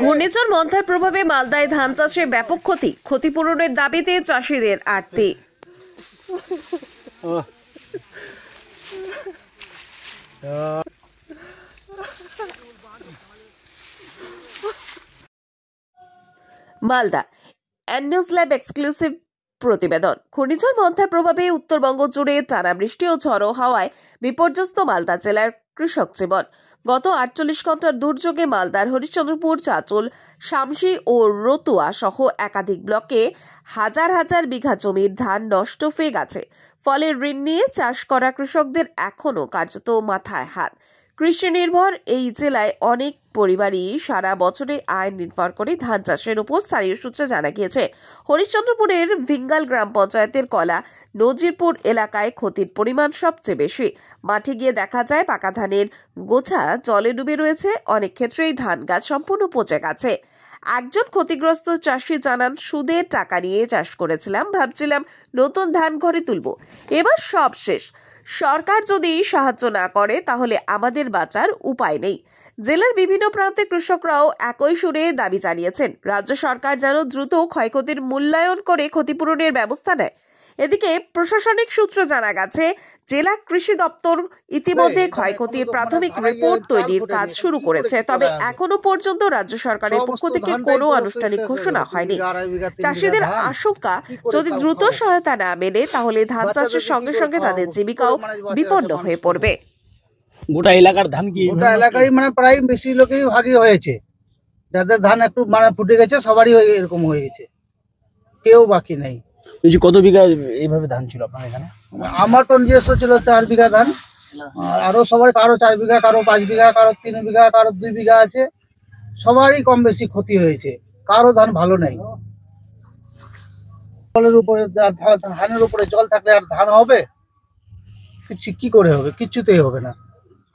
ঘূর্ণিঝড় মন্থার প্রভাবে মালদায় ধান চাষে ব্যাপক ক্ষতিপূরণের দাবিতে চাষিদের আর্তি। মালদা নিউজ ল্যাব এক্সক্লুসিভ প্রতিবেদন। ঘূর্ণিঝড় মন্থার প্রভাবে উত্তরবঙ্গ জুড়ে টানা বৃষ্টি ও ঝড়ো হাওয়ায় বিপর্যস্ত মালদা জেলার কৃষক জীবন। গত 48 ঘন্টার দুর্যোগে মালদার হরিশ্চন্দ্রপুর, চাঁচল, শামসি ও রতুয়া সহ একাধিক ব্লকে হাজার হাজার বিঘা জমির ধান নষ্ট হয়ে গেছে। ফলে ঋণ নিয়ে চাষ করা কৃষকদের এখনও কার্যত মাথায় হাত। কৃষি নির্ভর এই জেলায় অনেক পরিবারই সারা বছরে আয় নির্ভর করে ধান চাষের উপর। স্থানীয় সূত্রে জানা গিয়েছে, হরিশ্চন্দ্রপুরের ভিঙ্গাল গ্রাম পঞ্চায়েতের কলা নজিরপুর এলাকায় ক্ষতির পরিমাণ সবচেয়ে বেশি। মাঠে গিয়ে দেখা যায় পাকা ধানের গোছা জলে ডুবে রয়েছে। অনেক ক্ষেত্রেই ধান গাছ সম্পূর্ণ পচে গেছে। একজন ক্ষতিগ্রস্ত চাষি জানান, সুদের টাকা নিয়ে চাষ করেছিলাম, ভাবছিলাম নতুন ধান ঘরে তুলব, এবার সব শেষ। সরকার যদি সাহায্য না করে তাহলে আমাদের বাঁচার উপায় নেই। জেলার বিভিন্ন প্রান্তে কৃষকরাও একই সুরে দাবি জানিয়েছেন, রাজ্য সরকার যেন দ্রুত ক্ষয়ক্ষতির মূল্যায়ন করে ক্ষতিপূরণের ব্যবস্থা নেয়। এদিকে প্রশাসনিক সূত্র জানা গেছে, জেলা কৃষি দপ্তর ইতিমধ্যে ক্ষয়ক্ষতির প্রাথমিক রিপোর্ট তৈরির কাজ শুরু করেছে। তবে এখনো পর্যন্ত রাজ্য সরকারের পক্ষ থেকে কোনো আনুষ্ঠানিক ঘোষণা হয়নি। চাষিদের আশঙ্কা, যদি দ্রুত সহায়তা না মেলে তাহলে ধান চাষের সঙ্গে সঙ্গে তাদের জীবিকাও বিপন্ন হয়ে পড়বে। গোটা এলাকার ধান কি গোটা এলাকায় প্রায় বেশি লোকই ভাগী হয়েছে। যাদের ধান একটু ফুটে গেছে সবারই এরকম হয়ে গেছে, কেউ বাকি নেই। কত বিঘা এইভাবে ধান ছিল আপনার এখানে? আমার তো নিজস্ব ছিল 4 বিঘা ধান, আরো সবাই কারো 4 বিঘা, কারো 5 বিঘা, কারো 3 বিঘা, কারো 2 বিঘা আছে। সবারই কম বেশি ক্ষতি হয়েছে, কারো ধান ভালো নেই। জলের উপরে, ধানের উপরে জল থাকলে আর ধান হবে? কিছু কি করে হবে? কিছুতেই হবে না।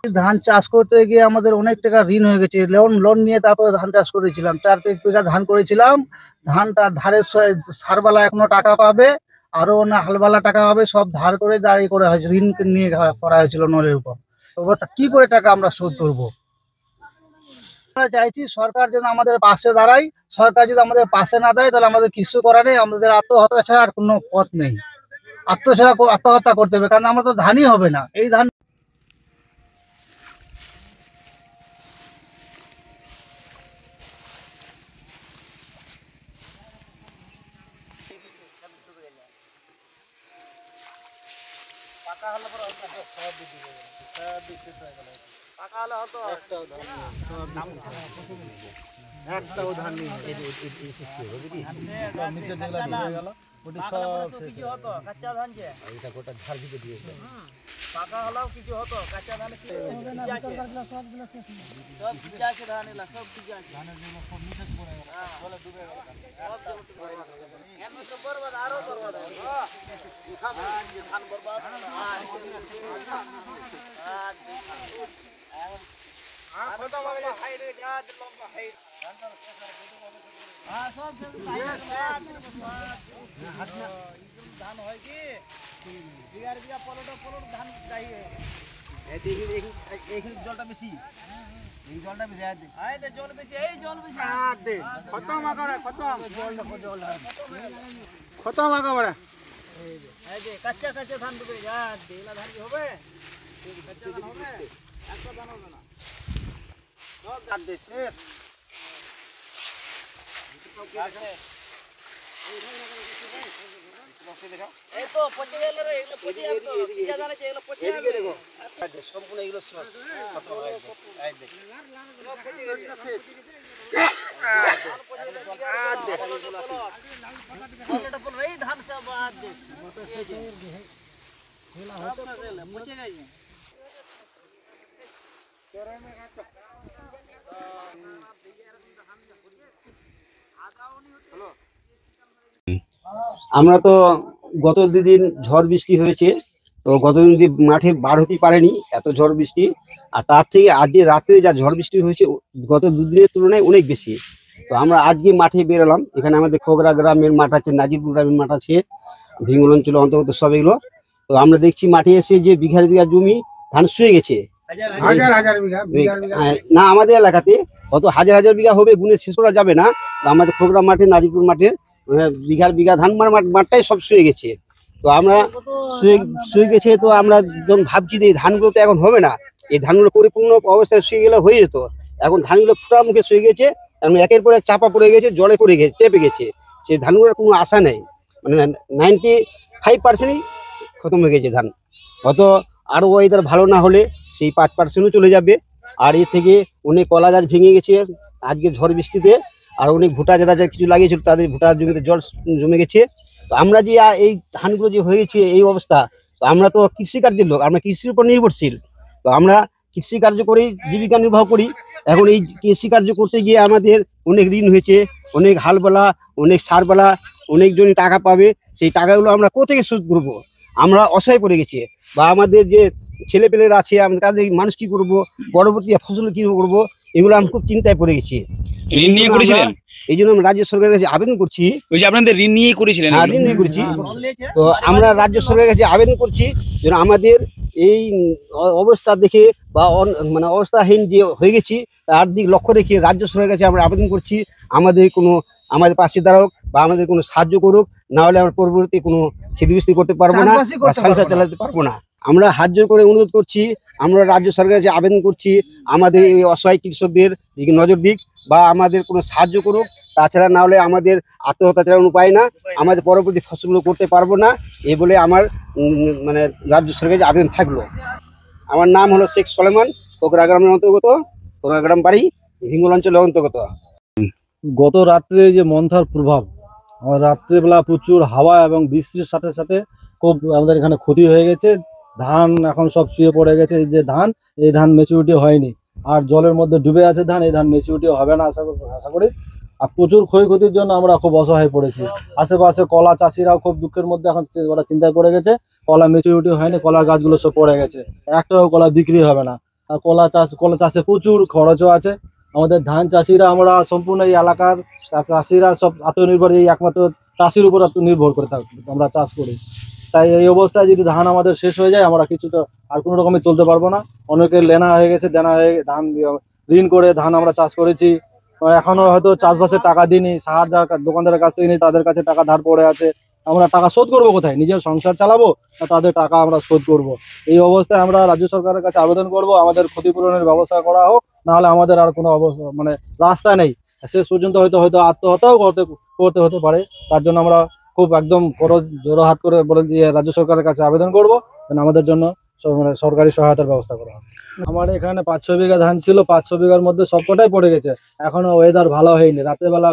ধান চাষ করতে গিয়ে আমাদের অনেক টাকা ঋণ হয়ে গেছে। লোন নিয়ে তারপরে ধান চাষ করেছিলাম। 4 বিঘা ধান করেছিলাম। ধানটা ধারের সারবালা এখনো টাকা পাবে, আরো না হালবালা টাকা পাবে, সব ধার করে দাঁড়িয়ে করা হয়েছে, ঋণ নিয়ে করা হয়েছিল লোনের উপর। কি করে টাকা আমরা শোধ করবো? আমরা চাইছি সরকার যেন আমাদের পাশে দাঁড়ায়। সরকার যদি আমাদের পাশে না দেয় তাহলে আমাদের কিছু করার নেই। আমাদের আত্মহত্যা ছাড়া আর কোনো পথ নেই। আত্মহত্যা করতে হবে, কারণ আমরা তো ধানই হবে না। এই ধান একটাও ধান নেই। কাঁচা ধান যে এটা গোটা ঝাড় দিতে দিয়েছে, পাকা হলেও কিছু হতো। কাঁচা ধান কি আছে? সব ভিজা আছে, ধান এলা সব ভিজা আছে। ধানের জন্য সব মিশে পড়ে গেল, বলে ডুবে গেল। এমন তো বরবাদ, আরো বরবাদ হবে। ধান বরবাদ, কত বাজে হাইরে যা লম্বা হাইরে সব ধান হয় কি বিঘার বিঘা পলট ধান চাই। এইখানে জলটা বেশি, এই জলটা বেশি জল বেশি, এই জল বেশি খতম আকারে, খতম খতম আকারে। কাঁচা কাঁচা ধান ডুবে যা, এলা ধান কি হবে? কাঁচা ধান হবে? একটা ধান হবে না, সব ধান দে শেষ। এই তো পচে গেল রে, এগুলো পচে গেল তো। ভিজা ধান আছে, এগুলো পচে গেল। দেখো সম্পূর্ণ এগুলো সব খতম হয়ে গেছে। এই দেখ সব পচে গেছে, শেষ। এই ধান সব বাদ দে, পচে গেছে। আমরা তো গত দুদিন ঝড় বৃষ্টি হয়েছে, তো গত দিন মাঠে বার হতে পারেনি, এত ঝড় বৃষ্টি। আর তার থেকে আজকে রাত্রে যা ঝড় বৃষ্টি হয়েছে গত দুদিনের তুলনায় অনেক বেশি। তো আমরা আজকে মাঠে বেরোলাম। এখানে আমাদের খোগরা গ্রামের মাঠ আছে, নাজিরপুর গ্রামের মাঠ আছে, ভিঙ্গল অঞ্চলের অন্তর্গত সব এগুলো। তো আমরা দেখছি মাঠে এসে যে বিঘার বিঘা জমি ধান শুয়ে গেছে। না আমাদের এলাকাতে কত হাজার হাজার বিঘা হবে, গুণে শেষ করা যাবে না। আমাদের খোকরা মাঠে, নাজিপুর মাঠে বিঘার বিঘা ধান মাঠটাই সব শুয়ে গেছে। তো আমরা শুয়ে গেছে, তো আমরা যখন ভাবছি যে এই ধানগুলো তো এখন হবে না, এই ধানগুলো পরিপূর্ণ অবস্থায় শুয়ে গেলে হয়ে যেত। এখন ধানগুলো ফুটা মুখে শুয়ে গেছে, এবং একের পর এক চাপা পড়ে গেছে, জলে পড়ে গেছে, চেপে গেছে। সেই ধানগুলোর কোনো আশা নেই, মানে 95%ই খতম হয়ে গেছে ধান। হয়তো আরও ওয়েদার ভালো না হলে সেই 5%ও চলে যাবে। আর এর থেকে অনেক কলা গাছ ভেঙে গেছে আজকে ঝড় বৃষ্টিতে, আর অনেক ভুট্টা যারা কিছু লাগিয়েছিল তাদের ভুট্টার জমিতে জল জমে গেছে। তো আমরা যে এই ধানগুলো যে হয়ে গেছে এই অবস্থা, তো আমরা তো কৃষিকার্যের লোক, আমরা কৃষির উপর নির্ভরশীল। তো আমরা কৃষিকার্য করেই জীবিকা নির্বাহ করি। এখন এই কৃষিকার্য করতে গিয়ে আমাদের অনেক ঋণ হয়েছে, অনেক হালবেলা, অনেক সারবেলা, অনেকজনই টাকা পাবে, সেই টাকাগুলো আমরা কোথেকে শোধ করবো? আমরা অসহায় পড়ে গেছি। বা আমাদের যে ছেলেপেলেরা আছে, আমরা তাদের মানুষ কি করবো, পরবর্তী ফসল কি করবো, এগুলো আমি খুব চিন্তায় পড়ে গেছি। ঋণ নিয়ে করেছিলেন? এই জন্য আমরা রাজ্য সরকারের কাছে আবেদন করছি। ওই যে আপনাদের ঋণ নিয়ে করেছিলেন? হ্যাঁ, ঋণ নিয়ে করেছি। তো আমরা রাজ্য সরকারের কাছে আবেদন করছি যেন আমাদের এই অবস্থা দেখে বা মানে অবস্থাহীন যে হয়ে গেছি তার দিক লক্ষ্য রেখে রাজ্য সরকারের কাছে আমরা আবেদন করছি আমাদের পাশে দাঁড়াক বা আমাদের কোনো সাহায্য করুক, না হলে আমরা পরবর্তী কোনো ক্ষতিগ্রস্ত করতে পারবো না বা সংসার চালাতে পারবো না। আমরা হাত জোর করে অনুরোধ করছি, আমরা রাজ্য সরকারের কাছে আবেদন করছি আমাদের এই অসহায় কৃষকদের দিকে নজর দিক বা আমাদের কোনো সাহায্য করুক। তাছাড়া না হলে আমাদের আত্মহত্যা ছাড়া উপায় না, আমাদের পরবর্তী ফসলগুলো করতে পারবো না, এই বলে আমার মানে রাজ্য সরকারের আবেদন থাকলো। আমার নাম হলো শেখ সলেমান, খোকরা গ্রামের অন্তর্গত, খোকরা গ্রাম বাড়ি, হিঙ্গল অঞ্চলের অন্তর্গত। গত রাত্রে যে মন্থার প্রভাব, রাত্রেবেলা প্রচুর হাওয়া এবং বৃষ্টির সাথে সাথে খুব আমাদের এখানে ক্ষতি হয়ে গেছে। ধান এখন সব শুয়ে পড়ে গেছে। এই যে ধান, এই ধান ম্যাচুরিটি হয়নি, আর জলের মধ্যে ডুবে আছে ধান, এই ধান ম্যাচুরিটি হবে না আশা করি। আর প্রচুর ক্ষয়ক্ষতির জন্য আমরা খুব অসহায় পড়েছি। আশেপাশে কলা চাষিরাও খুব দুঃখের মধ্যে এখন ওরা চিন্তায় পড়ে গেছে। কলা ম্যাচুরিটি হয়নি, কলার গাছগুলো সব পড়ে গেছে, একটাও কলা বিক্রি হবে না। আর কলা চাষে প্রচুর খরচও আছে। আমাদের ধান চাষিরা, আমরা সম্পূর্ণ এই এলাকার চাষিরা সব আত্মনির্ভর, এই একমাত্র চাষির উপর নির্ভর করে আমরা চাষ করি। তাই এই অবস্থায় যদি ধান আমাদের শেষ হয়ে যায়, আমরা কিছুটা আর কোনো রকমে চলতে পারবো না। অনেকের লেনা হয়ে গেছে, দেনা হয়ে ধান ঋণ করে ধান আমরা চাষ করেছি, এখনো হয়তো চাষবাসের টাকা দিইনি, সার যার দোকানদারের কাছ থেকে নিই তাদের কাছে টাকা ধার পড়ে আছে। আমরা টাকা শোধ করবো কোথায়? নিজের সংসার চালাবো না তাদের টাকা আমরা শোধ করব? এই অবস্থায় আমরা রাজ্য সরকারের কাছে আবেদন করব আমাদের ক্ষতিপূরণের ব্যবস্থা করা হোক, নাহলে আমাদের আর কোনো অবস্থা মানে রাস্তা নেই। শেষ পর্যন্ত হয়তো আত্মহত্যাও করতে হতে পারে। তার জন্য আমরা খুব একদম জোড়ো হাত করে বলে দিয়ে রাজ্য সরকারের কাছে আবেদন করব যেন আমাদের জন্য সরকারি সহায়তার ব্যবস্থা করা হয়। আমার এখানে 5-6 বিঘা ধান ছিল, 5-6 বিঘার মধ্যে সবকটাই পড়ে গেছে। এখনো ওয়েদার ভালো হয়নি, রাতের বেলা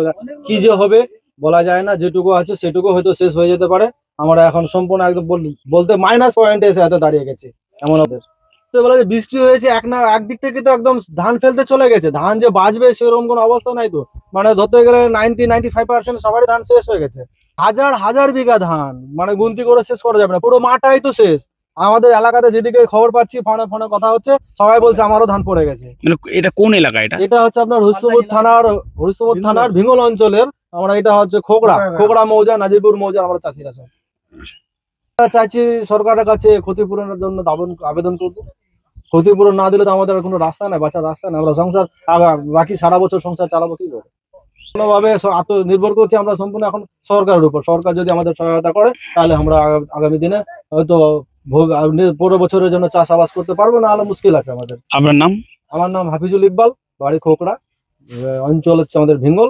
কি যে হবে বলা যায় না। যেটুকু আছে সেটুকু হয়তো শেষ হয়ে যেতে পারে। আমরা এখন সম্পূর্ণ একদম বলতে মাইনাস পয়েন্টে এসে এত দাঁড়িয়ে গেছি। এমন ওদের বলা যে বৃষ্টি হয়েছে একদিক থেকে তো একদম ধান ফেলতে চলে গেছে, ধান যে বাঁচবে সেরকম কোনো অবস্থা নাই। তো মানে ধরতে গেলে 90-95% সবারই ধান শেষ হয়ে গেছে। হাজার হাজার বিঘা ধান, মানে গুনতি করে শেষ করা যাবে না, পুরো মাঠটাই তো শেষ। আমাদের এলাকাতে যেদিকে খবর পাচ্ছি, ফোনে কথা হচ্ছে, সবাই বলছে আমারও ধান পড়ে গেছে। মানে এটা কোন এলাকা? এটা হচ্ছে আপনার হরিশ্চন্দ্রপুর থানার ভিঙ্গল অঞ্চলের। আমরা এটা হচ্ছে খোকরা মৌজা, নাজিরপুর মৌজা, আমরা চাষিরা সব চাইছি সরকারের কাছে ক্ষতিপূরণের জন্য আবেদন করবো। ক্ষতিপূরণ না দিলে তো আমাদের কোনো রাস্তা নাই, বাঁচার রাস্তা নাই। আমরা সংসার বাকি সারা বছর সংসার চালাবো কি করে? কোনোভাবে আত্মনির্ভর করছি আমরা সম্পূর্ণ এখন সরকারের উপর। সরকার যদি আমাদের সহায়তা করে তাহলে আমরা আগামী দিনে হয়তো পুরো বছরের জন্য চাষাবাস করতে পারবো, না হলে মুশকিল আছে আমাদের। আপনার নাম? আমার নাম হাফিজুল ইকবাল, বাড়ি খোকরা, অঞ্চল হচ্ছে আমাদের ভিঙ্গল।